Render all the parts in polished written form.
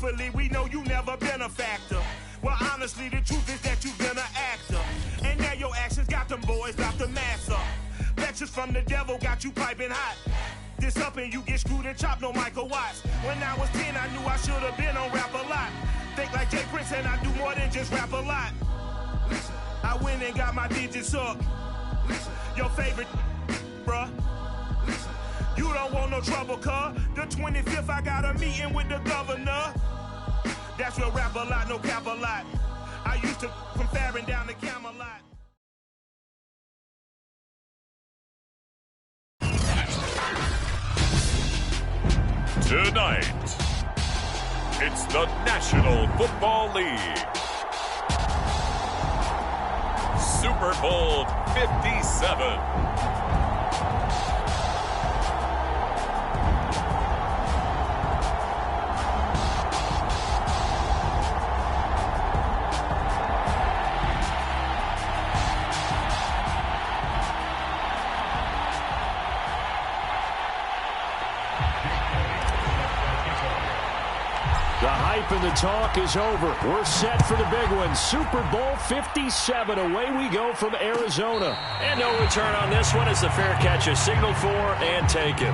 truthfully, we know you never been a factor. Well, honestly, the truth is that you've been an actor. And now your actions got them boys about to mass up. Lectures from the devil got you piping hot. This up and you get screwed and chopped, no Michael Watts. When I was 10, I knew I should have been on Rap a Lot. Think like Jay Prince and I do more than just rap a lot. I went and got my digits up. Your favorite, bruh. You don't want no trouble, cuz. The 25th, I got a meeting with the governor. That's real rap a lot, no cap a lot. I used to from Farron down to Camelot. Tonight, it's the National Football League. Super Bowl 57. The hype and the talk is over. We're set for the big one. Super Bowl 57. Away we go from Arizona. And no return on this one as the fair catch is signaled for and taken.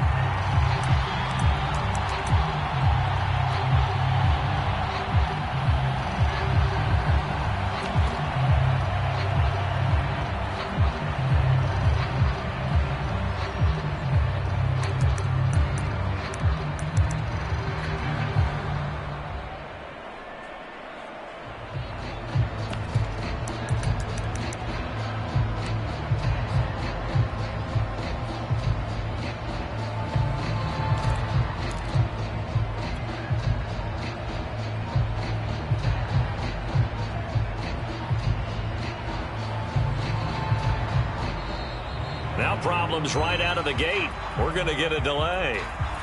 Now problems right out of the gate. We're going to get a delay.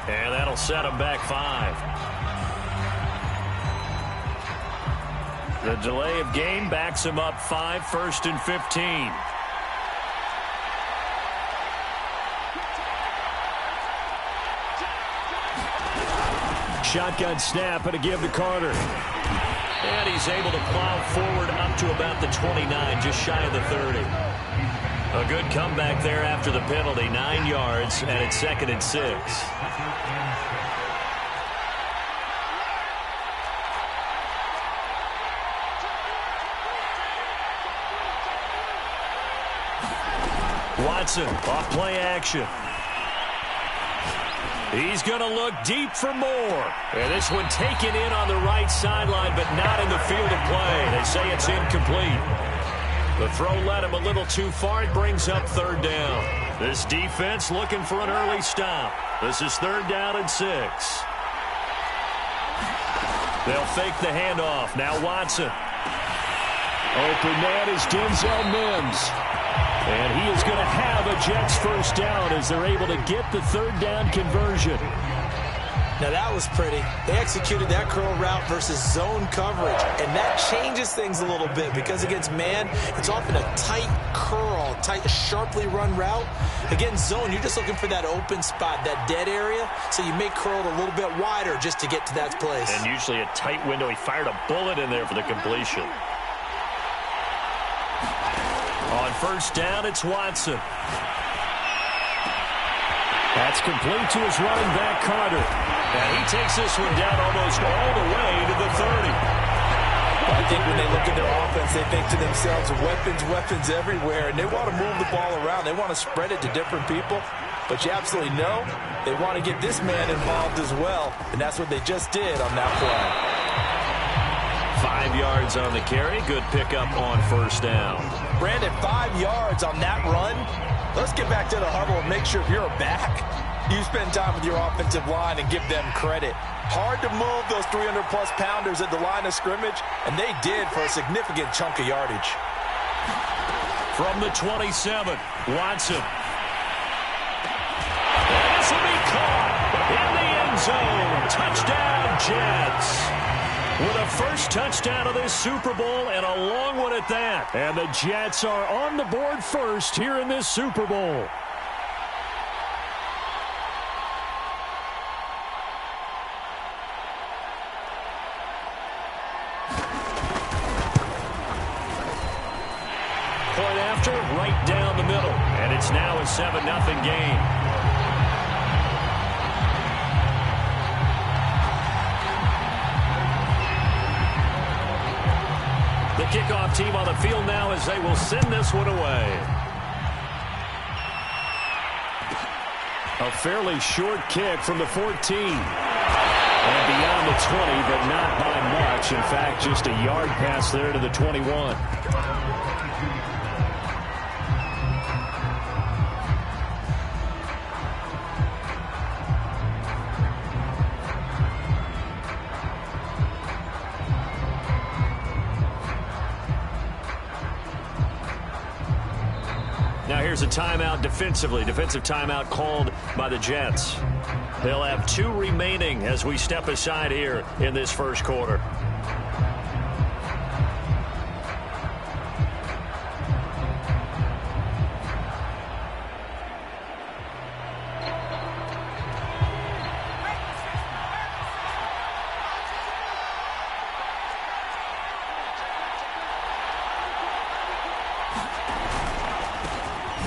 And that'll set them back 5. The delay of game backs him up 5, 1st and 15. Shotgun snap and a give to Carter. And he's able to plow forward up to about the 29, just shy of the 30. A good comeback there after the penalty, 9 yards, and it's 2nd and 6. Watson off play action. He's going to look deep for more. And this one taken in on the right sideline, but not in the field of play. They say it's incomplete. The throw led him a little too far. It brings up 3rd down. This defense looking for an early stop. This is 3rd down and 6. They'll fake the handoff. Now Watson. Open man is Denzel Mims. And he is going to have a Jets 1st down as they're able to get the 3rd down conversion. Now that was pretty. They executed that curl route versus zone coverage, and that changes things a little bit because against man, it's often a tight curl, tight, sharply run route. Against zone, you're just looking for that open spot, that dead area, so you make curl a little bit wider just to get to that place. And usually a tight window. He fired a bullet in there for the completion. On 1st down, it's Watson. That's complete to his running back, Carter. And he takes this one down almost all the way to the 30. I think when they look at their offense, they think to themselves, weapons everywhere, and they want to move the ball around. They want to spread it to different people. But you absolutely know they want to get this man involved as well, and that's what they just did on that play. 5 yards on the carry. Good pickup on 1st down. Brandon, 5 yards on that run. Let's get back to the huddle and make sure if you're a back, you spend time with your offensive line and give them credit. Hard to move those 300-plus pounders at the line of scrimmage, and they did for a significant chunk of yardage. From the 27, Watson. And this will be caught in the end zone. Touchdown, Jets. With a 1st touchdown of this Super Bowl and a long one at that. And the Jets are on the board 1st here in this Super Bowl. point after, right down the middle. And it's now a 7-0 game. The kickoff team on the field now as they will send this one away. A fairly short kick from the 14. And beyond the 20, but not by much. In fact, just a yard pass there to the 21. Now here's a timeout defensively. Defensive timeout called by the Jets. They'll have 2 remaining as we step aside here in this first quarter.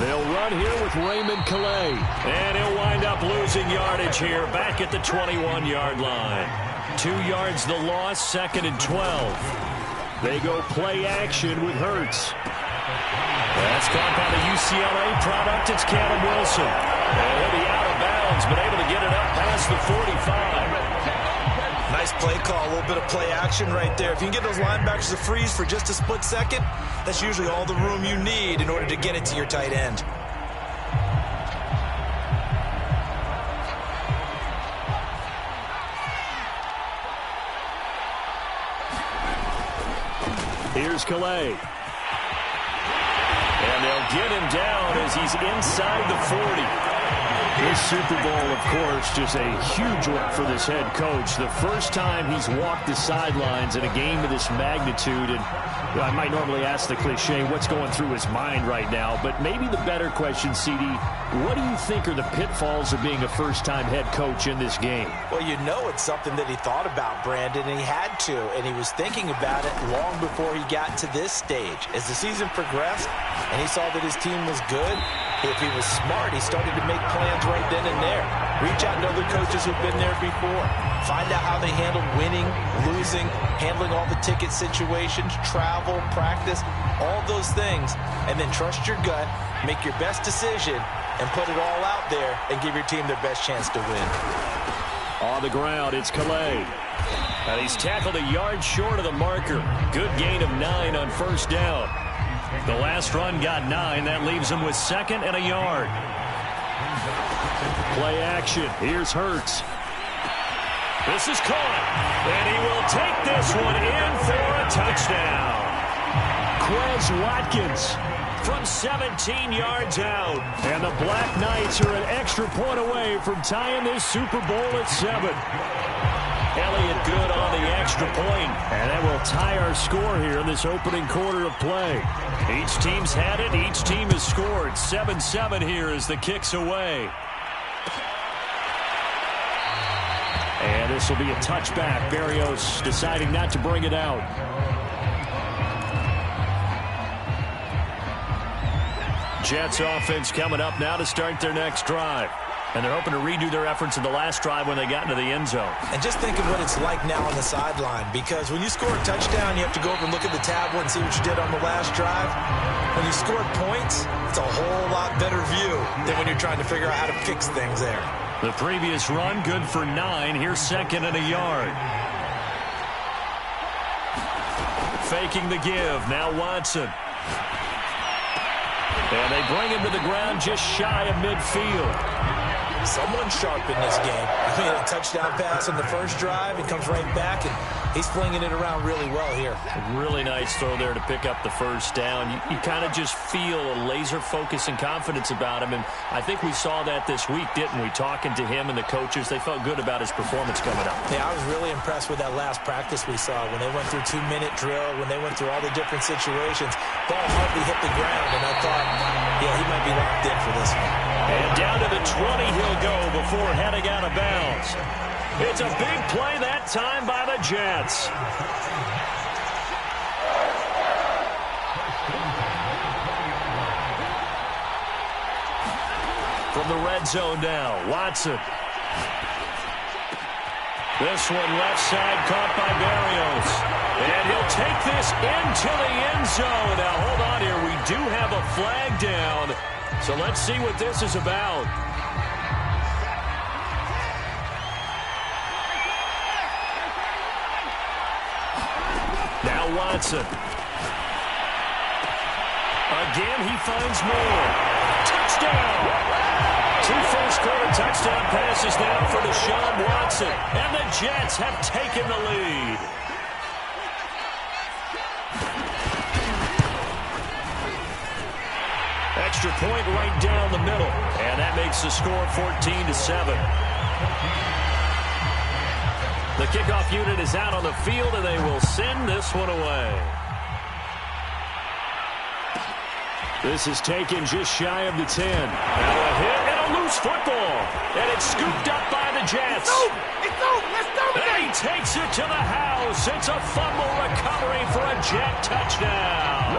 They'll run here with Raymond Calais. And he'll wind up losing yardage here back at the 21-yard line. 2 yards the loss, 2nd and 12. They go play action with Hurts. That's caught by the UCLA product. It's Caleb Wilson. And he'll be out of bounds, but able to get it up past the 45. Nice play call, a little bit of play action right there. If you can get those linebackers to freeze for just a split second, that's usually all the room you need in order to get it to your tight end. Here's Calais. And they'll get him down as he's inside the 40. This Super Bowl, of course, just a huge one for this head coach. The first time he's walked the sidelines in a game of this magnitude. And I might normally ask the cliche, what's going through his mind right now? But maybe the better question, CD, what do you think are the pitfalls of being a first-time head coach in this game? Well, you know it's something that he thought about, Brandon, and he had to. And he was thinking about it long before he got to this stage. As the season progressed and he saw that his team was good, if he was smart, he started to make plans right then and there. Reach out to other coaches who've been there before. Find out how they handled winning, losing, handling all the ticket situations, travel, practice, all those things. And then trust your gut, make your best decision, and put it all out there and give your team their best chance to win. On the ground, it's Calais. And he's tackled a yard short of the marker. Good gain of 9 on first down. The last run got 9. That leaves him with 2nd and a yard. Play action. Here's Hurts. This is caught. And he will take this one in for a touchdown. Quez Watkins from 17 yards out. And the Black Knights are an extra point away from tying this Super Bowl at 7. Elliott good on the extra point. And that will tie our score here in this opening quarter of play. Each team's had it. Each team has scored. 7-7 here as the kick's away. And this will be a touchback. Berrios deciding not to bring it out. Jets offense coming up now to start their next drive. And they're hoping to redo their efforts in the last drive when they got into the end zone. And just think of what it's like now on the sideline. Because when you score a touchdown, you have to go over and look at the tablet and see what you did on the last drive. When you score points, it's a whole lot better view than when you're trying to figure out how to fix things there. The previous run, good for 9. Here's 2nd and a yard. Faking the give. Now Watson. And they bring him to the ground just shy of midfield. Someone sharp in this game. I mean, a touchdown pass on the first drive. He comes right back, and he's flinging it around really well here. A really nice throw there to pick up the first down. You kind of just feel a laser focus and confidence about him, and I think we saw that this week, didn't we? Talking to him and the coaches, they felt good about his performance coming up. Yeah, I was really impressed with that last practice we saw when they went through 2-minute drill, when they went through all the different situations. Ball hardly hit the ground, and I thought, yeah, he might be locked in for this one. And down to the 20 he'll go before heading out of bounds. It's a big play that time by the Jets. From the red zone now, Watson. This one left side caught by Berrios. And he'll take this into the end zone. Now, hold on here. We do have a flag down. So let's see what this is about. Now Watson. Again, he finds more. Touchdown! 2 first-quarter touchdown passes now for Deshaun Watson. And the Jets have taken the lead. Extra point right down the middle. And that makes the score 14-7. The kickoff unit is out on the field, and they will send this one away. This is taken just shy of the 10. Now a hit and a loose football. And it's scooped up by the Jets. It's over. Let's dominate. And he takes it to the house. It's a fumble recovery for a Jet touchdown.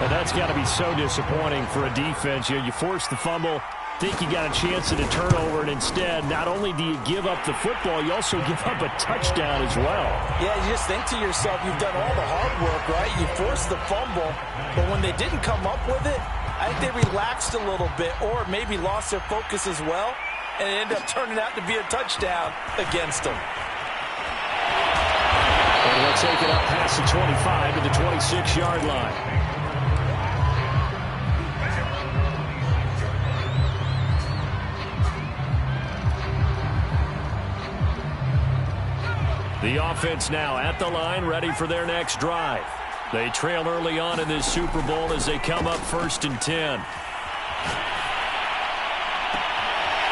And that's got to be so disappointing for a defense. You force the fumble, think you got a chance at a turnover, and instead, not only do you give up the football, you also give up a touchdown as well. Yeah, you just think to yourself, you've done all the hard work, right? You forced the fumble, but when they didn't come up with it, I think they relaxed a little bit or maybe lost their focus as well, and it ended up turning out to be a touchdown against them. And we'll take it up past the 25 to the 26-yard line. The offense now at the line, ready for their next drive. They trail early on in this Super Bowl as they come up 1st and 10.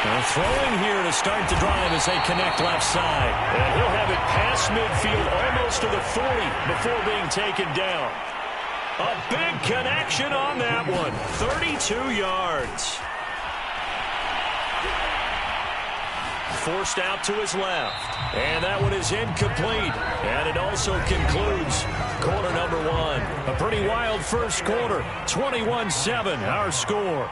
They're throwing here to start the drive as they connect left side. And he'll have it past midfield, almost to the 40 before being taken down. A big connection on that one, 32 yards. Forced out to his left. And that one is incomplete. And it also concludes quarter number 1. A pretty wild first quarter. 21-7, our score.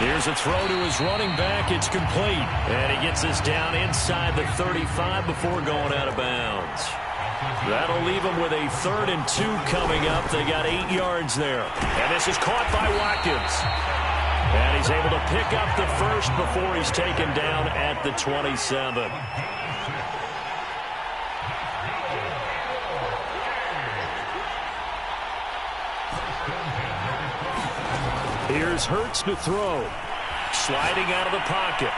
Here's a throw to his running back. It's complete. And he gets this down inside the 35 before going out of bounds. That'll leave him with a 3rd and 2 coming up. They got 8 yards there. And this is caught by Watkins. And he's able to pick up the first before he's taken down at the 27. Here's Hurts to throw. Sliding out of the pocket.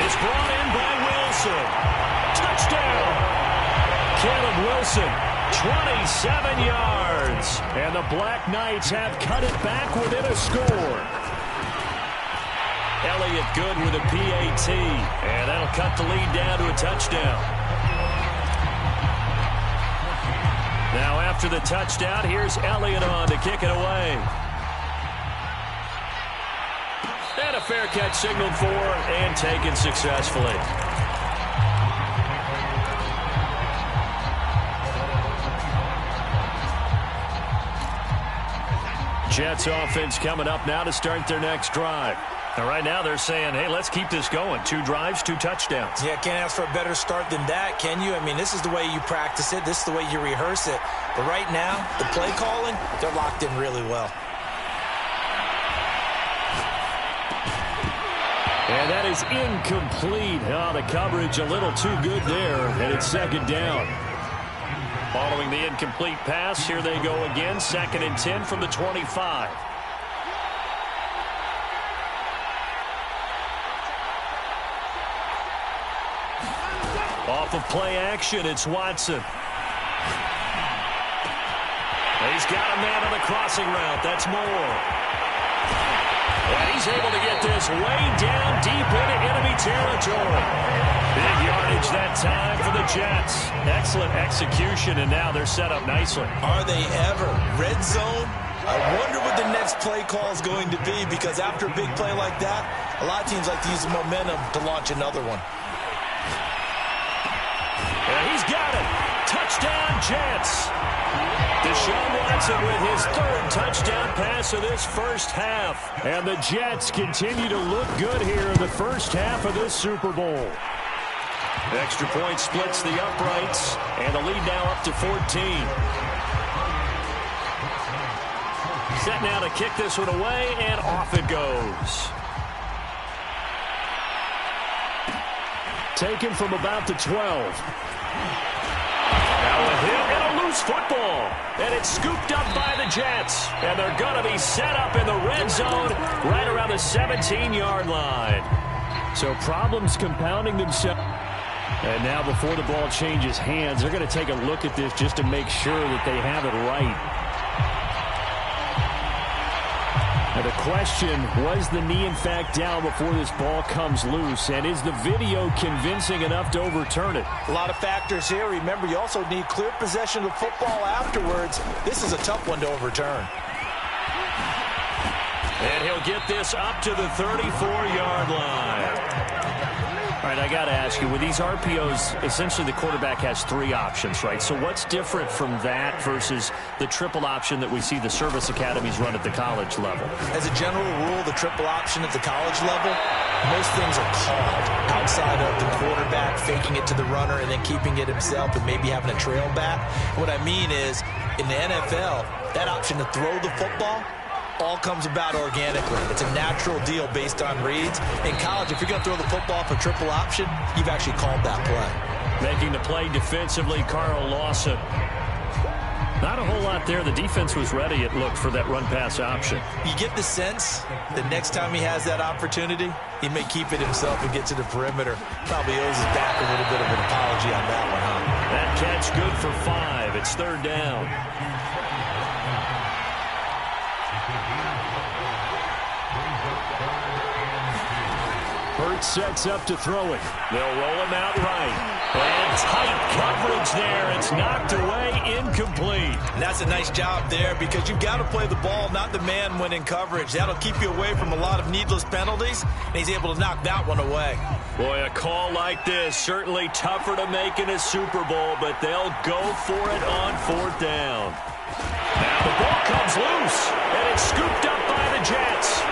It's brought in by Wilson. Touchdown! Caleb Wilson, 27 yards. And the Black Knights have cut it back within a score. Elliott good with a PAT. And that'll cut the lead down to a touchdown. Now after the touchdown, here's Elliott on to kick it away. And a fair catch signaled for and taken successfully. Jets offense coming up now to start their next drive. And right now they're saying, hey, let's keep this going. 2 drives, 2 touchdowns. Yeah, can't ask for a better start than that, can you? I mean, this is the way you practice it. This is the way you rehearse it. But right now, the play calling, they're locked in really well. And that is incomplete. Oh, the coverage a little too good there, and it's 2nd down. Following the incomplete pass, here they go again. 2nd and 10 from the 25. Off of play action, it's Watson. He's got a man on the crossing route. That's Moore. And he's able to get this way down deep into enemy territory. Big yardage that time for the Jets. Excellent execution, and now they're set up nicely. Are they ever? Red zone? I wonder what the next play call is going to be, because after a big play like that, a lot of teams like to use the momentum to launch another one. And he's got it. Touchdown, Jets. Deshaun Watson with his third touchdown pass of this first half. And the Jets continue to look good here in the first half of this Super Bowl. Extra point splits the uprights, and the lead now up to 14. Set now to kick this one away, and off it goes. Taken from about the 12. Now a hit and a loose football. And it's scooped up by the Jets. And they're going to be set up in the red zone right around the 17-yard line. So problems compounding themselves. And now before the ball changes hands, they're going to take a look at this just to make sure that they have it right. Now the question, was the knee in fact down before this ball comes loose? And is the video convincing enough to overturn it? A lot of factors here. Remember, you also need clear possession of the football afterwards. This is a tough one to overturn. And he'll get this up to the 34-yard line. All right, I got to ask you, with these RPOs, essentially the quarterback has three options, right? So what's different from that versus the triple option that we see the service academies run at the college level? As a general rule, the triple option at the college level, most things are called outside of the quarterback faking it to the runner and then keeping it himself and maybe having a trail back. What I mean is, in the NFL, that option to throw the football all comes about organically. It's a natural deal based on reads. In college, if you're going to throw the football for triple option, you've actually called that play. Making the play defensively, Carl Lawson. Not a whole lot there. The defense was ready, it looked, for that run-pass option. You get the sense that next time he has that opportunity, he may keep it himself and get to the perimeter. Probably owes his back a little bit of an apology on that one, huh? That catch good for 5. It's third down. Hurts sets up to throw it. They'll roll him out right. And tight coverage there. It's knocked away, incomplete. And that's a nice job there because you've got to play the ball, not the man when in coverage. That'll keep you away from a lot of needless penalties, and he's able to knock that one away. Boy, a call like this, certainly tougher to make in a Super Bowl, but they'll go for it on fourth down. Now the ball comes loose, and it's scooped up by the Jets.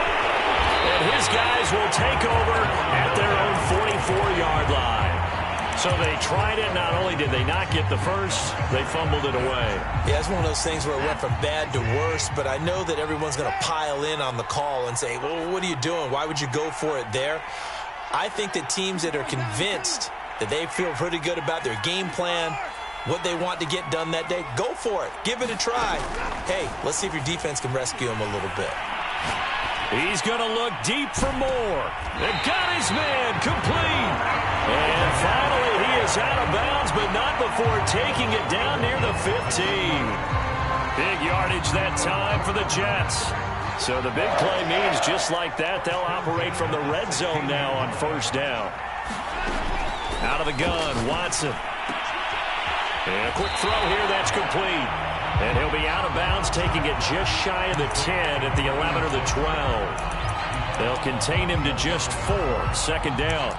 And his guys will take over at their own 44-yard line. So they tried it. Not only did they not get the first, they fumbled it away. Yeah, it's one of those things where it went from bad to worse, but I know that everyone's going to pile in on the call and say, well, what are you doing? Why would you go for it there? I think that teams that are convinced that they feel pretty good about their game plan, what they want to get done that day, go for it. Give it a try. Hey, let's see if your defense can rescue him a little bit. He's going to look deep for more. They've got his man complete. And finally, he is out of bounds, but not before taking it down near the 15. Big yardage that time for the Jets. So the big play means just like that, they'll operate from the red zone now on first down. Out of the gun, Watson. And a quick throw here, that's complete. And he'll be out of bounds, taking it just shy of the 10 at the 11 or the 12. They'll contain him to just 4. Second down.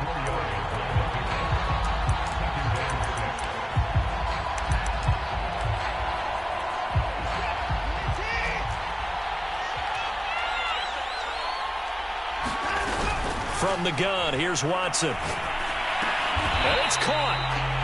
From the gun, here's Watson. And it's caught.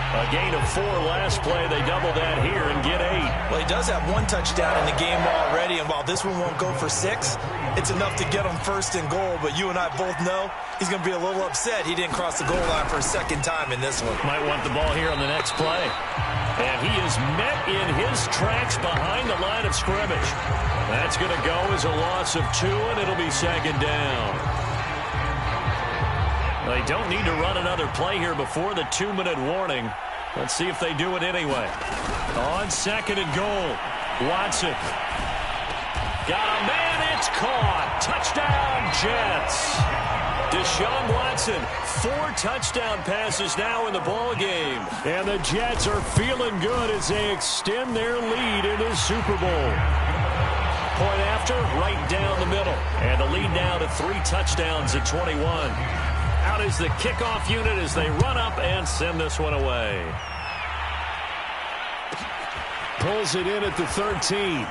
A gain of 4 last play. They double that here and get 8. Well, he does have 1 touchdown in the game already, and while this one won't go for 6, it's enough to get him first and goal. But you and I both know he's going to be a little upset he didn't cross the goal line for a second time in this one. Might want the ball here on the next play. And he is met in his tracks behind the line of scrimmage. That's going to go as a loss of 2, and it'll be second down. They don't need to run another play here before the 2-minute warning. Let's see if they do it anyway. On second and goal, Watson. Got a man, it's caught. Touchdown, Jets. Deshaun Watson, 4 touchdown passes now in the ball game. And the Jets are feeling good as they extend their lead in this Super Bowl. Point after, right down the middle. And the lead now to 3 touchdowns at 21. Out is the kickoff unit as they run up and send this one away. Pulls it in at the 13.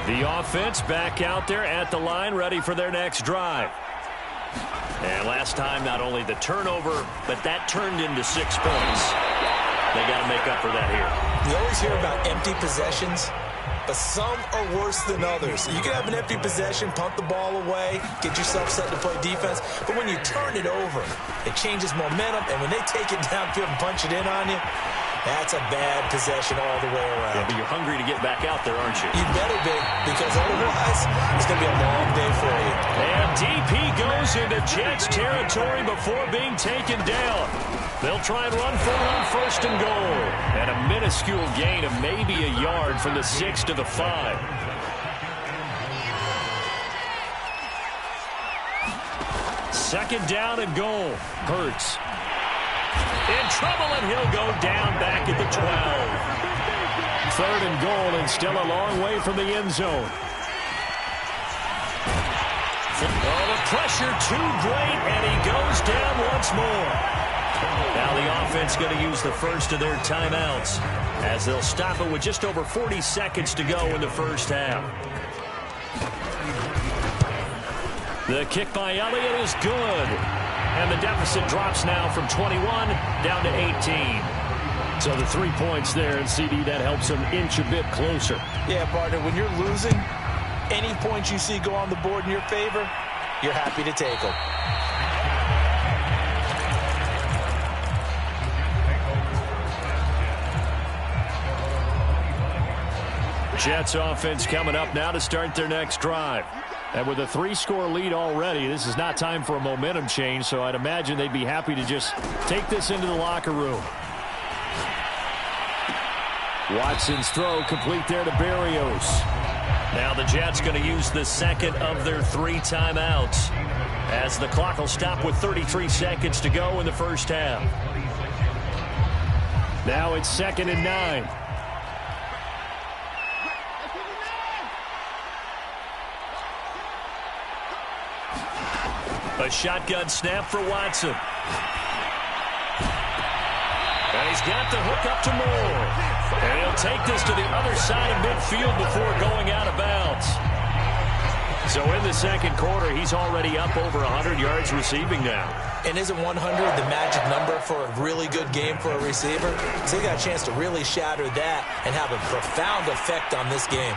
The offense back out there at the line, ready for their next drive. And last time, not only the turnover, but that turned into 6 points. They got to make up for that here. You always hear about empty possessions, but some are worse than others. You can have an empty possession, punt the ball away, get yourself set to play defense, but when you turn it over, it changes momentum, and when they take it downfield and punch it in on you, that's a bad possession all the way around. Yeah, but you're hungry to get back out there, aren't you? You better be, because otherwise, it's going to be a long day for you. And DP goes into Jets territory before being taken down. They'll try and run for it on 1st and goal. And a minuscule gain of maybe a yard from the 6 to the 5. Second down and goal. Hurts. In trouble, and he'll go down back at the 12. 3rd and goal, and still a long way from the end zone. Oh, the pressure too great, and he goes down once more. Now the offense going to use the first of their timeouts as they'll stop it with just over 40 seconds to go in the first half. The kick by Elliott is good. And the deficit drops now from 21 down to 18. So the 3 points there, and CD, that helps them inch a bit closer. Yeah, partner, when you're losing, any points you see go on the board in your favor, you're happy to take them. Jets offense coming up now to start their next drive. And with a 3-score lead already, this is not time for a momentum change, so I'd imagine they'd be happy to just take this into the locker room. Watson's throw complete there to Berrios. Now the Jets going to use the second of their 3 timeouts as the clock will stop with 33 seconds to go in the first half. Now it's 2nd and 9. A shotgun snap for Watson. And he's got the hook up to Moore. And he'll take this to the other side of midfield before going out of bounds. So in the second quarter, he's already up over 100 yards receiving now. And isn't 100 the magic number for a really good game for a receiver? So he got a chance to really shatter that and have a profound effect on this game.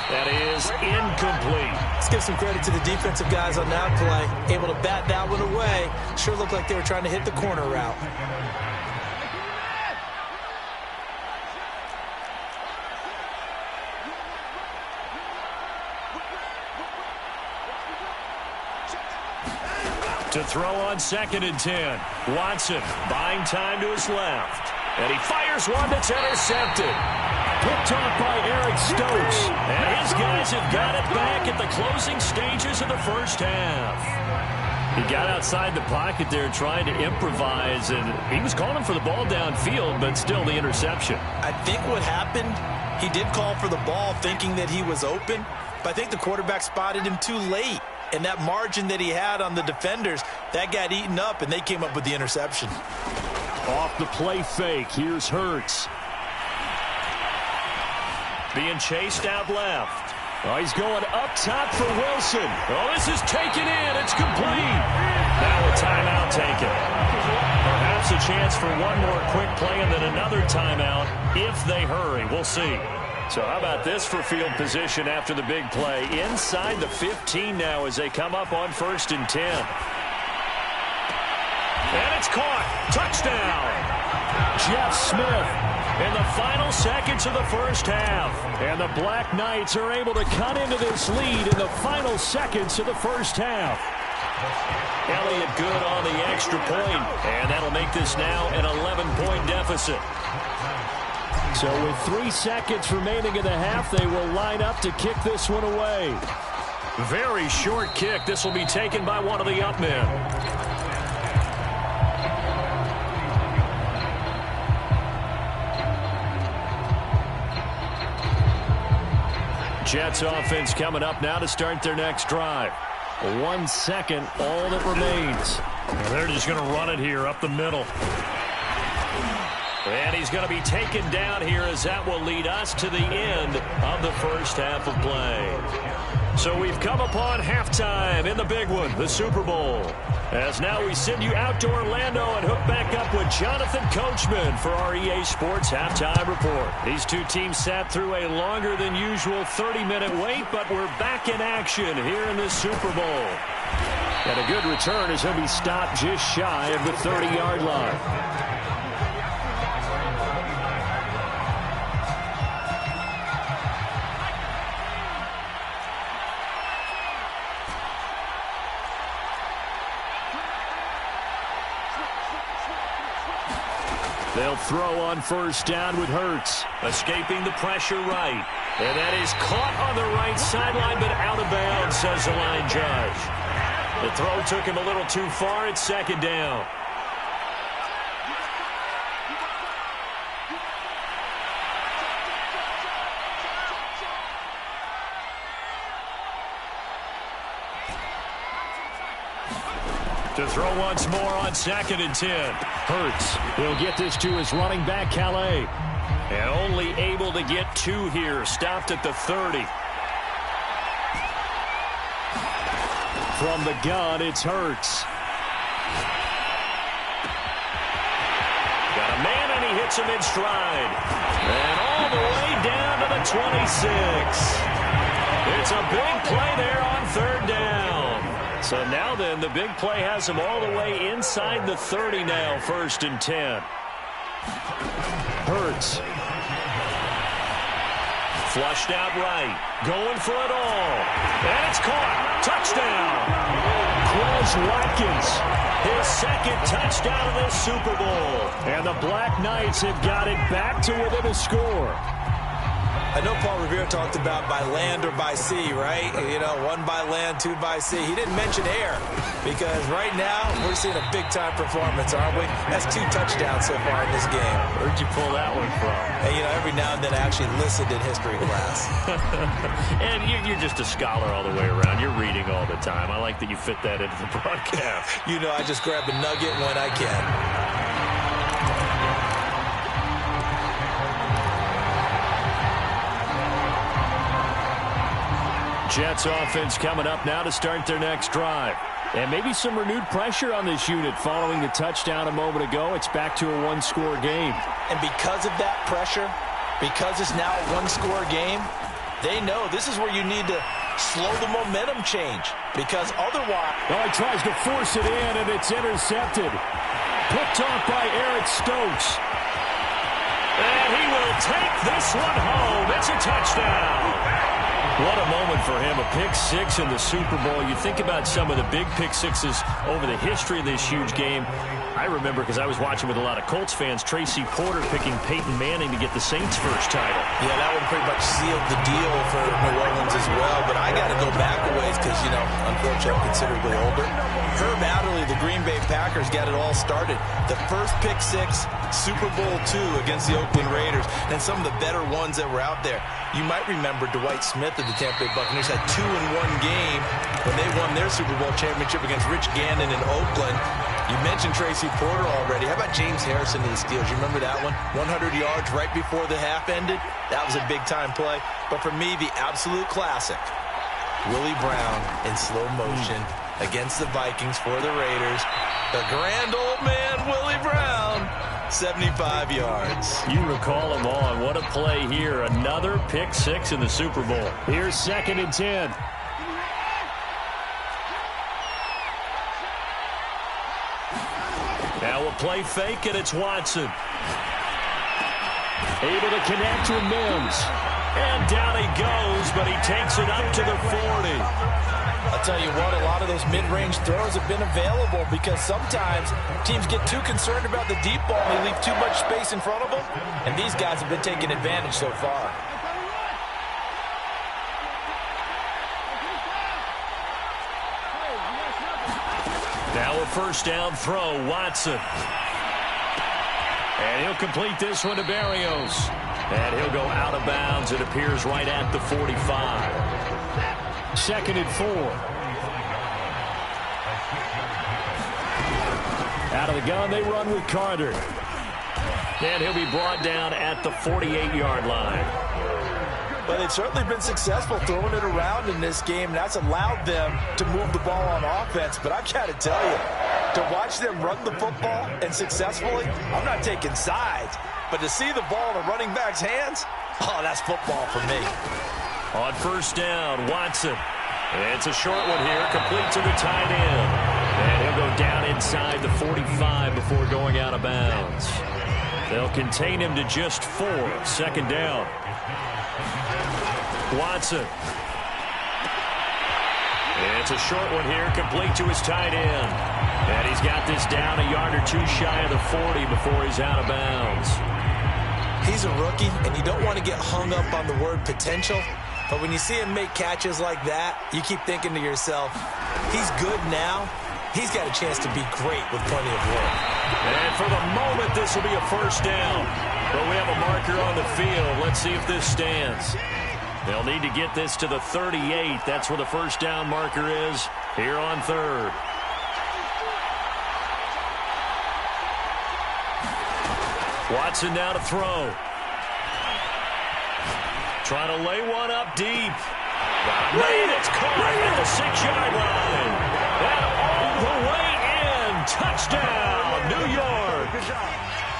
That is incomplete. Let's give some credit to the defensive guys on that play. Able to bat that one away. Sure looked like they were trying to hit the corner route. To throw on 2nd and 10. Watson buying time to his left. And he fires one that's intercepted. Picked off by Eric Stokes. And his guys have got it back at the closing stages of the first half. He got outside the pocket there trying to improvise, and he was calling for the ball downfield, but still the interception. I think what happened, he did call for the ball thinking that he was open, but I think the quarterback spotted him too late. And that margin that he had on the defenders, that got eaten up, and they came up with the interception. Off the play fake, here's Hurts. Being chased out left. Oh, he's going up top for Wilson. Oh, this is taken in. It's complete. Now a timeout taken. Perhaps a chance for one more quick play and then another timeout if they hurry. We'll see. So how about this for field position after the big play? Inside the 15 now as they come up on 1st and 10. And it's caught. Touchdown. Jeff Smith in the final seconds of the first half. And the Black Knights are able to cut into this lead in the final seconds of the first half. Elliott good on the extra point. And that'll make this now an 11-point deficit. So with 3 seconds remaining in the half, they will line up to kick this one away. Very short kick. This will be taken by one of the up men. Jets offense coming up now to start their next drive. 1 second, all that remains. And they're just going to run it here up the middle. And he's going to be taken down here as that will lead us to the end of the first half of play. So we've come upon halftime in the big one, the Super Bowl. As now we send you out to Orlando and hook back up with Jonathan Coachman for our EA Sports Halftime Report. These two teams sat through a longer than usual 30-minute wait, but we're back in action here in the Super Bowl. And a good return as he'll be stopped just shy of the 30-yard line. They'll throw on first down with Hurts, escaping the pressure right. And that is caught on the right sideline, but out of bounds, says the line judge. The throw took him a little too far. It's second down. To throw once more on 2nd and 10. Hurts will get this to his running back, Calais. And only able to get 2 here. Stopped at the 30. From the gun, it's Hurts. Got a man, and he hits him in stride. And all the way down to the 26. It's a big play there on 3rd down. So now then, the big play has him all the way inside the 30 now, 1st and 10. Hurts. Flushed out right. Going for it all. And it's caught. Touchdown. Quez Watkins. His 2nd touchdown of this Super Bowl. And the Black Knights have got it back to within a score. I know Paul Revere talked about by land or by sea, right? You know, 1 by land, 2 by sea. He didn't mention air because right now we're seeing a big-time performance, aren't we? That's 2 touchdowns so far in this game. Where'd you pull that one from? And, you know, every now and then I actually listened in history class. And you're just a scholar all the way around. You're reading all the time. I like that you fit that into the broadcast. You know, I just grab a nugget when I can. Jets offense coming up now to start their next drive. And maybe some renewed pressure on this unit following the touchdown a moment ago. It's back to a 1-score game. And because of that pressure, because it's now a 1-score game, they know this is where you need to slow the momentum change. Because otherwise... Oh, he tries to force it in, and it's intercepted. Picked off by Eric Stokes. And he will take this one home. It's a touchdown. What a moment for him, a pick-6 in the Super Bowl. You think about some of the big pick-6s over the history of this huge game. I remember, because I was watching with a lot of Colts fans, Tracy Porter picking Peyton Manning to get the Saints' first title. Yeah, that one pretty much sealed the deal for New Orleans as well. But I got to go back a ways because, you know, unfortunately, I'm considerably older. Herb Adderley, the Green Bay Packers, got it all started. The first pick-6, Super Bowl II against the Oakland Raiders, and some of the better ones that were out there. You might remember Dwight Smith of the Tampa Bay Buccaneers had 2 in one game when they won their Super Bowl championship against Rich Gannon in Oakland. You mentioned Tracy Porter already. How about James Harrison to the Steelers? You remember that one? 100 yards right before the half ended. That was a big-time play. But for me, the absolute classic, Willie Brown in slow motion against the Vikings for the Raiders. The grand old man, Willie Brown, 75 yards. You recall them all, and what a play here. Another pick-6 in the Super Bowl. Here's 2nd and 10. Now a play fake, and it's Watson. Able to connect with Mims. And down he goes, but he takes it up to the 40. I'll tell you what, a lot of those mid-range throws have been available because sometimes teams get too concerned about the deep ball and they leave too much space in front of them, and these guys have been taking advantage so far. Now a first down throw, Watson. And he'll complete this one to Berrios. And he'll go out of bounds. It appears right at the 45. 2nd and 4. Out of the gun, they run with Carter. And he'll be brought down at the 48-yard line. But they've certainly been successful throwing it around in this game. That's allowed them to move the ball on offense. But I've got to tell you, to watch them run the football and successfully, I'm not taking sides. But to see the ball in a running back's hands, oh, that's football for me. On 1st down, Watson. It's a short one here, complete to the tight end. And he'll go down inside the 45 before going out of bounds. They'll contain him to just 4. 2nd down. Watson. It's a short one here, complete to his tight end. And he's got this down a yard or two shy of the 40 before he's out of bounds. He's a rookie, and you don't want to get hung up on the word potential. But when you see him make catches like that, you keep thinking to yourself, he's good now. He's got a chance to be great with plenty of work. And for the moment, this will be a 1st down. But we have a marker on the field. Let's see if this stands. They'll need to get this to the 38. That's where the 1st down marker is here on 3rd. Watson now to throw. Trying to lay one up deep. Man, it's caught at the 6-yard line. And all the way in. Touchdown, New York.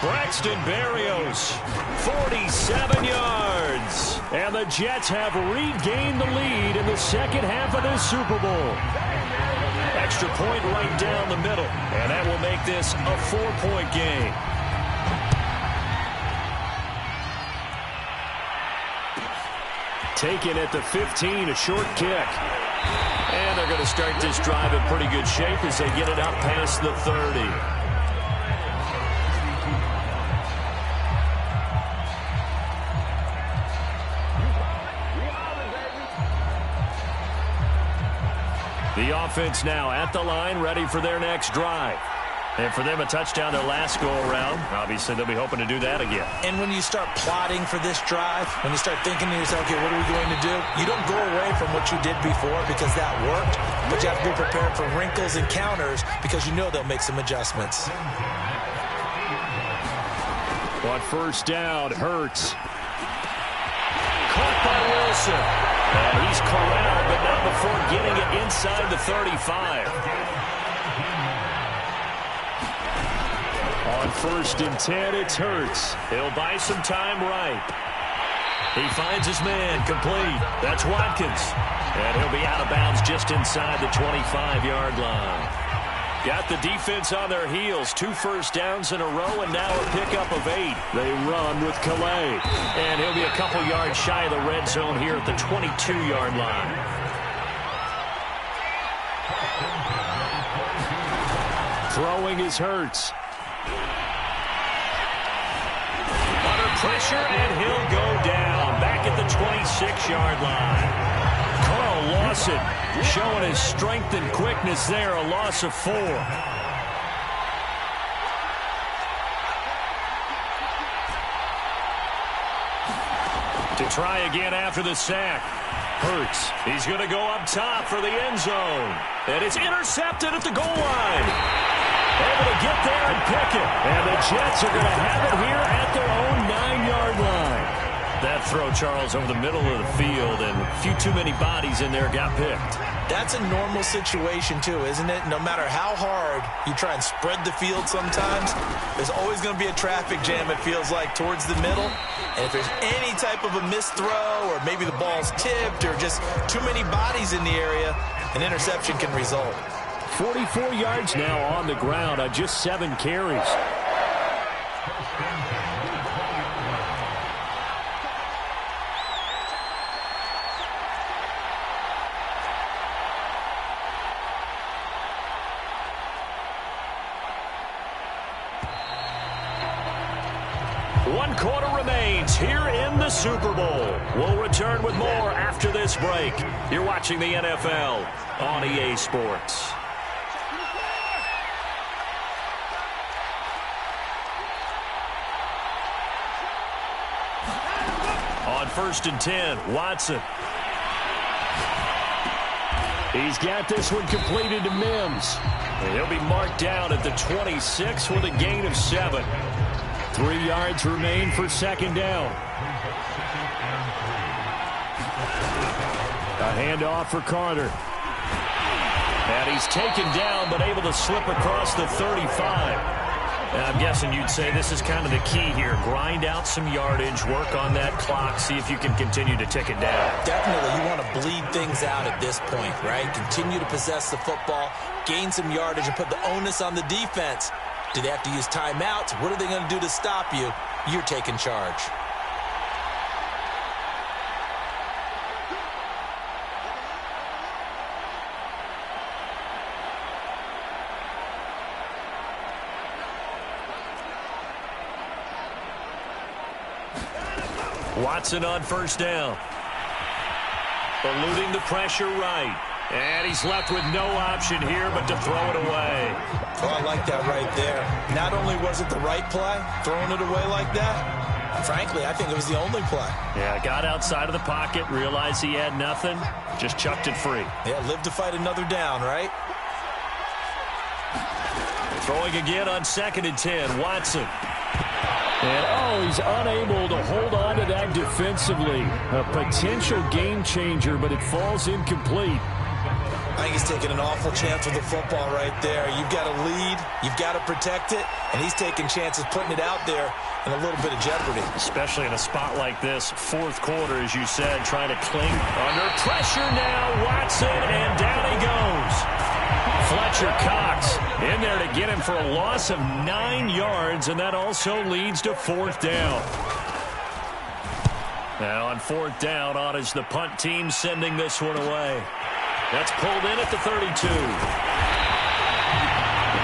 Braxton Berrios, 47 yards. And the Jets have regained the lead in the 2nd half of this Super Bowl. Extra point right down the middle. And that will make this a 4-point game. Taken at the 15, a short kick. And they're going to start this drive in pretty good shape as they get it up past the 30. The offense now at the line, ready for their next drive. And for them, a touchdown their last go-around. Obviously, they'll be hoping to do that again. And when you start plotting for this drive, when you start thinking to yourself, okay, what are we going to do? You don't go away from what you did before because that worked, but you have to be prepared for wrinkles and counters because you know they'll make some adjustments. On 1st down, Hurts. Caught by Wilson. And he's corralled, but not before getting it inside the 35. On 1st and 10, it's Hurts. He'll buy some time right. He finds his man complete. That's Watkins. And he'll be out of bounds just inside the 25-yard line. Got the defense on their heels. 2 first downs in a row and now a pickup of 8. They run with Calais. And he'll be a couple yards shy of the red zone here at the 22-yard line. Throwing is Hurts. Pressure, and he'll go down back at the 26-yard line. Carl Lawson showing his strength and quickness there, a loss of 4. To try again after the sack. Hurts, he's going to go up top for the end zone. And it's intercepted at the goal line. Able to get there and pick it. And the Jets are going to have it here at their own 9-yard line. That throw, Charles, over the middle of the field, and a few too many bodies in there got picked. That's a normal situation, too, isn't it? No matter how hard you try and spread the field sometimes, there's always going to be a traffic jam, it feels like, towards the middle. And if there's any type of a missed throw or maybe the ball's tipped or just too many bodies in the area, an interception can result. 44 yards now on the ground on just 7 carries. One quarter remains here in the Super Bowl. We'll return with more after this break. You're watching the NFL on EA Sports. On 1st and 10, Watson. He's got this one completed to Mims. And he'll be marked down at the 26 with a gain of 7. 3 yards remain for 2nd down. A handoff for Carter. And he's taken down, but able to slip across the 35. And I'm guessing you'd say this is kind of the key here. Grind out some yardage, work on that clock, see if you can continue to tick it down. Definitely, you want to bleed things out at this point, right? Continue to possess the football, gain some yardage, and put the onus on the defense. Do they have to use timeouts? What are they going to do to stop you? You're taking charge. Watson on 1st down. Eluding the pressure right. And he's left with no option here but to throw it away. Oh, I like that right there. Not only was it the right play, throwing it away like that, frankly, I think it was the only play. Yeah, got outside of the pocket, realized he had nothing, just chucked it free. Yeah, live to fight another down, right? Throwing again on 2nd and 10, Watson. And, he's unable to hold on to that defensively. A potential game changer, but it falls incomplete. I think he's taking an awful chance with the football right there. You've got to lead, you've got to protect it, and he's taking chances putting it out there in a little bit of jeopardy. Especially in a spot like this, 4th quarter, as you said, trying to cling. Under pressure now, Watson, and down he goes. Fletcher Cox in there to get him for a loss of 9 yards, and that also leads to 4th down. Now on 4th down, on is the punt team sending this one away. That's pulled in at the 32. We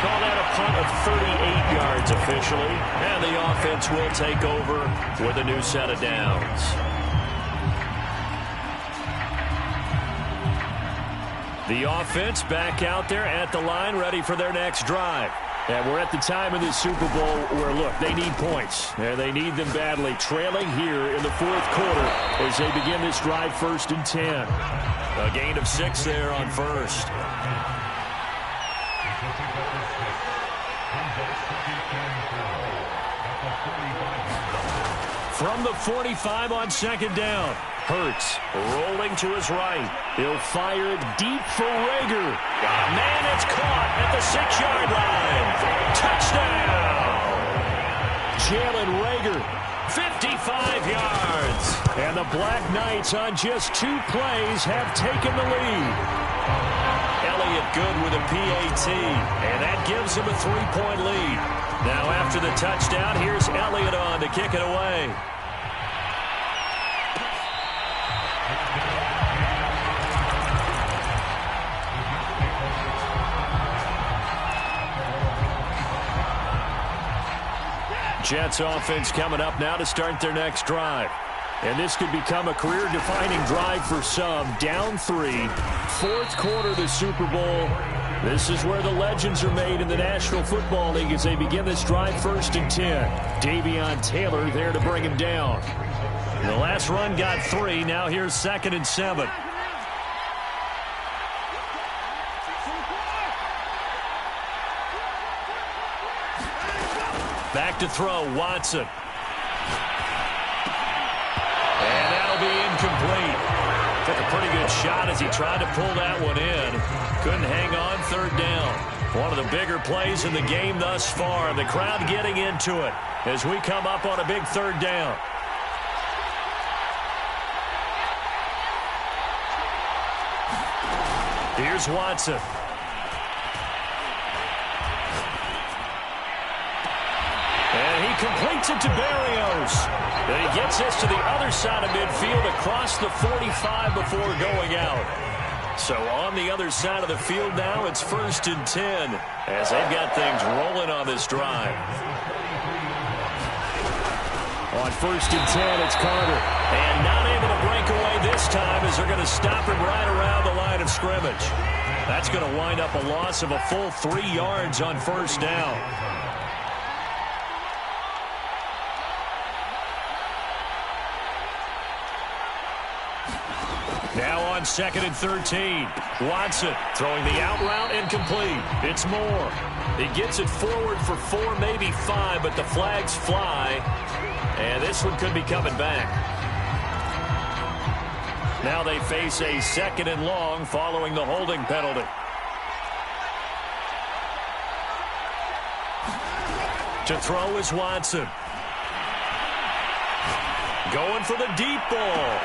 call that a punt of 38 yards officially, and the offense will take over with a new set of downs. The offense back out there at the line, ready for their next drive. And we're at the time in the Super Bowl where, look, they need points. And they need them badly. Trailing here in the 4th quarter as they begin this drive, 1st and 10. A gain of 6 there on 1st. From the 45 on 2nd down. Hurts rolling to his right. He'll fire it deep for Rager. Man, it's caught at the 6-yard line. Touchdown! Jalen Rager. 55 yards. And the Black Knights on just 2 plays have taken the lead. Elliott good with a PAT, and that gives him a 3-point lead. Now after the touchdown, here's Elliott on to kick it away. Jets offense coming up now to start their next drive. And this could become a career-defining drive for some. Down 3, 4th quarter of the Super Bowl. This is where the legends are made in the National Football League as they begin this drive, 1st and 10. Davion Taylor there to bring him down. The last run got 3. Now here's 2nd and 7. Back to throw, Watson. And that'll be incomplete. Took a pretty good shot as he tried to pull that one in. Couldn't hang on, 3rd down. One of the bigger plays in the game thus far. The crowd getting into it as we come up on a big 3rd down. Here's Watson. And he completes it to Berrios. And he gets this to the other side of midfield across the 45 before going out. So on the other side of the field now, it's 1st and 10 as they've got things rolling on this drive. On 1st and 10, it's Carter. And not able to break away this time as they're going to stop him right around the line of scrimmage. That's going to wind up a loss of a full 3 yards on 1st down. on 2nd and 13. Watson throwing the out route and complete. It's Moore. He gets it forward for 4, maybe 5, but the flags fly. And this one could be coming back. Now they face a 2nd and long following the holding penalty. To throw is Watson. Going for the deep ball.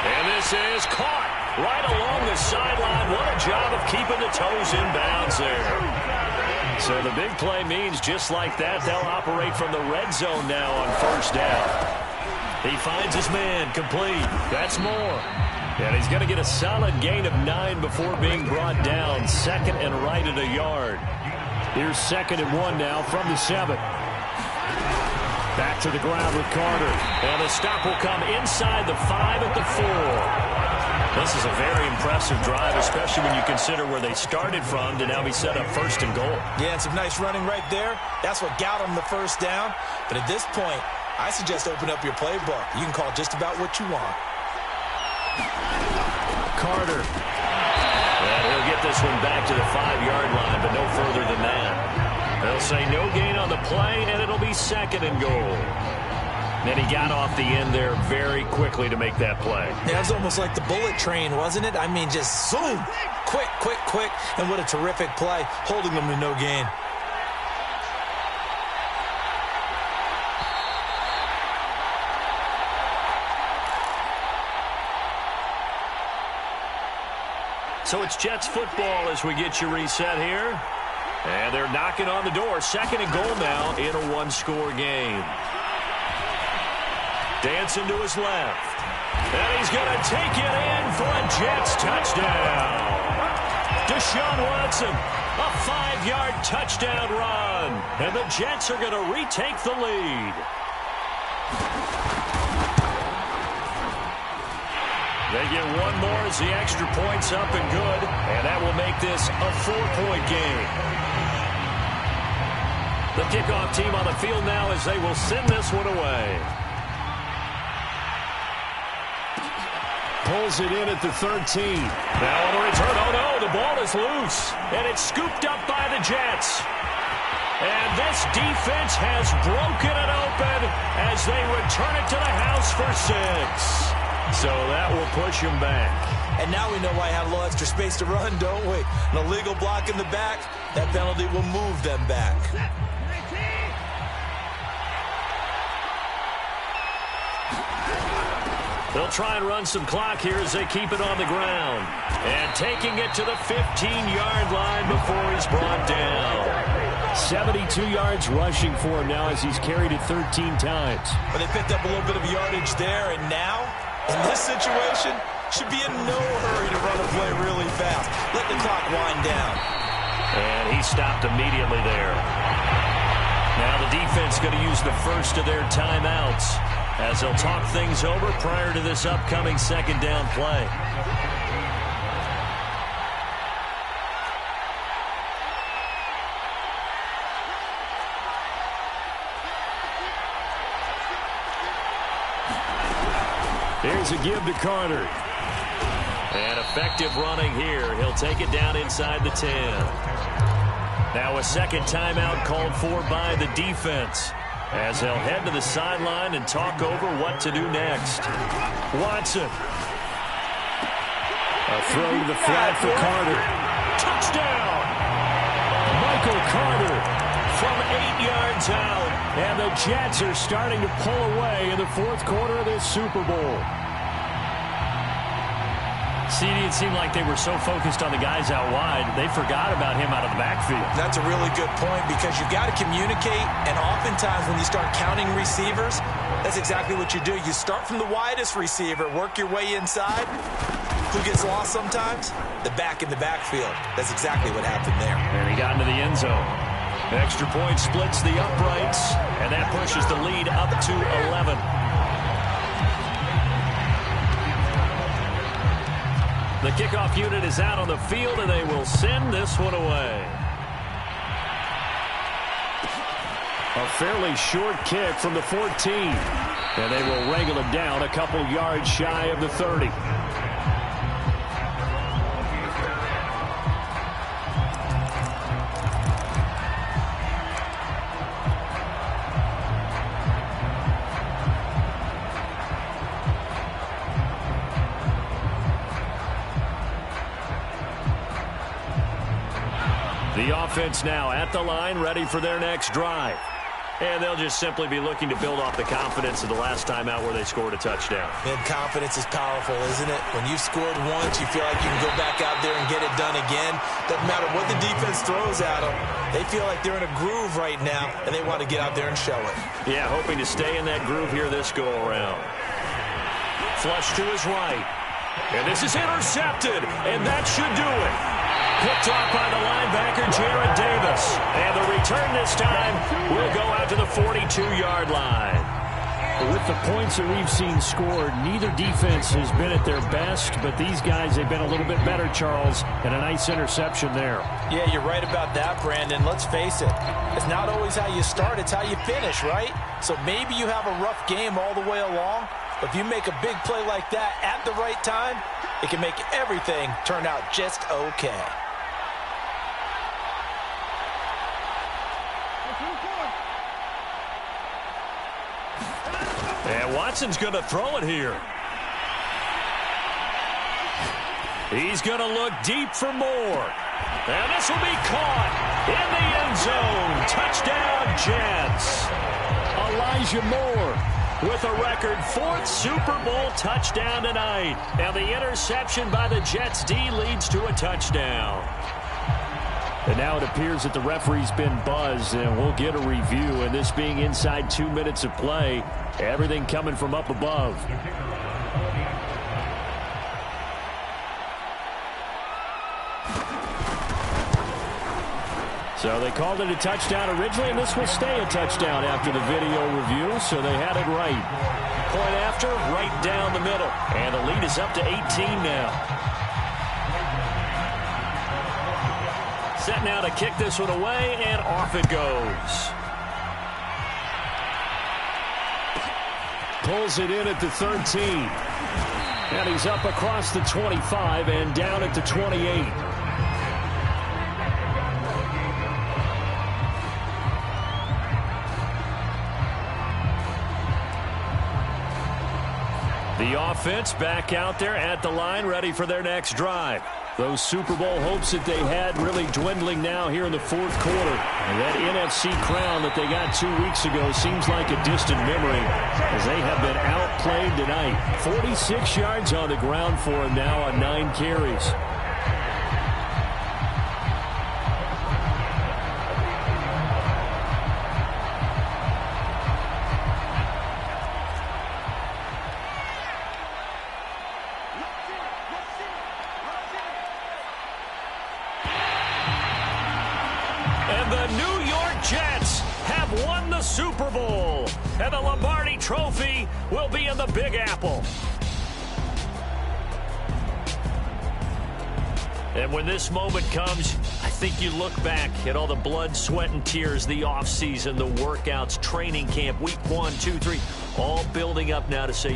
And this is caught right along the sideline. What a job of keeping the toes in bounds there. So the big play means just like that, they'll operate from the red zone now on 1st down. He finds his man, complete. That's Moore. And he's going to get a solid gain of 9 before being brought down. 2nd and right at a yard. Here's 2nd and 1 now from the 7. Back to the ground with Carter. And the stop will come inside the 5 at the 4. This is a very impressive drive, especially when you consider where they started from to now be set up 1st and goal. Yeah, and some nice running right there. That's what got them the 1st down. But at this point, I suggest open up your playbook. You can call just about what you want. Carter. And he'll get this one back to the 5-yard line, but no further than that. They'll say no gain on the play, and it'll be 2nd and goal. Then he got off the end there very quickly to make that play. Yeah, it was almost like the bullet train, wasn't it? I mean, just zoom. Quick, quick, quick. And what a terrific play, holding them to no gain. So it's Jets football as we get you reset here. And they're knocking on the door. 2nd and goal now in a 1-score game. Dancing to his left. And he's going to take it in for a Jets touchdown. Deshaun Watson, a 5-yard touchdown run. And the Jets are going to retake the lead. They get one more as the extra point's up and good. And that will make this a 4-point game. The kickoff team on the field now as they will send this one away. Pulls it in at the 13. Now on the return, oh no, the ball is loose. And it's scooped up by the Jets. And this defense has broken it open as they return it to the house for 6. So that will push him back. And now we know why I had a little extra space to run, don't we? An illegal block in the back, that penalty will move them back. They'll try and run some clock here as they keep it on the ground. And taking it to the 15-yard line before he's brought down. 72 yards rushing for him now as he's carried it 13 times. But they picked up a little bit of yardage there, and now, in this situation, should be in no hurry to run a play really fast. Let the clock wind down. And he stopped immediately there. Now the defense going to use the first of their timeouts as they'll talk things over prior to this upcoming 2nd down play. Here's a give to Carter. And effective running here. He'll take it down inside the 10. Now a 2nd timeout called for by the defense as they'll head to the sideline and talk over what to do next. Watson. A throw to the flat for Carter. Touchdown! Michael Carter from 8 yards out. And the Jets are starting to pull away in the 4th quarter of this Super Bowl. CD, it seemed like they were so focused on the guys out wide, they forgot about him out of the backfield. That's a really good point because you've got to communicate, and oftentimes when you start counting receivers, that's exactly what you do. You start from the widest receiver, work your way inside. Who gets lost sometimes? The back in the backfield. That's exactly what happened there. And he got into the end zone. The extra point splits the uprights, and that pushes the lead up to 11. The kickoff unit is out on the field, and they will send this one away. A fairly short kick from the 14. And they will wrangle him down a couple yards shy of the 30. The offense now at the line, ready for their next drive. And they'll just simply be looking to build off the confidence of the last time out where they scored a touchdown. And confidence is powerful, isn't it? When you've scored once, you feel like you can go back out there and get it done again. Doesn't matter what the defense throws at them. They feel like they're in a groove right now, and they want to get out there and show it. Yeah, hoping to stay in that groove here this go-around. Flush to his right. And this is intercepted, and that should do it. Picked off by the linebacker, Jared Davis. And the return this time will go out to the 42-yard line. With the points that we've seen scored, neither defense has been at their best, but these guys, they've been a little bit better, Charles, and a nice interception there. Yeah, you're right about that, Brandon. Let's face it. It's not always how you start, it's how you finish, right? So maybe you have a rough game all the way along, but if you make a big play like that at the right time, it can make everything turn out just okay. And Watson's going to throw it here. He's going to look deep for more. And this will be caught in the end zone. Touchdown, Jets. Elijah Moore with a record 4th Super Bowl touchdown tonight. And the interception by the Jets D leads to a touchdown. And now it appears that the referee's been buzzed, and we'll get a review. And this being inside 2 minutes of play, everything coming from up above. So they called it a touchdown originally, and this will stay a touchdown after the video review, so they had it right. Point after, right down the middle. And the lead is up to 18 now. Set now to kick this one away, and off it goes. Pulls it in at the 13. And he's up across the 25 and down at the 28. The offense back out there at the line, ready for their next drive. Those Super Bowl hopes that they had really dwindling now here in the fourth quarter. And that NFC crown that they got 2 weeks ago seems like a distant memory as they have been outplayed tonight. 46 yards on the ground for him now on 9 carries. Super Bowl, and the Lombardi Trophy will be in the Big Apple. And when this moment comes, I think you look back at all the blood, sweat, and tears, the offseason, the workouts, training camp, week 1, 2, 3, all building up now to say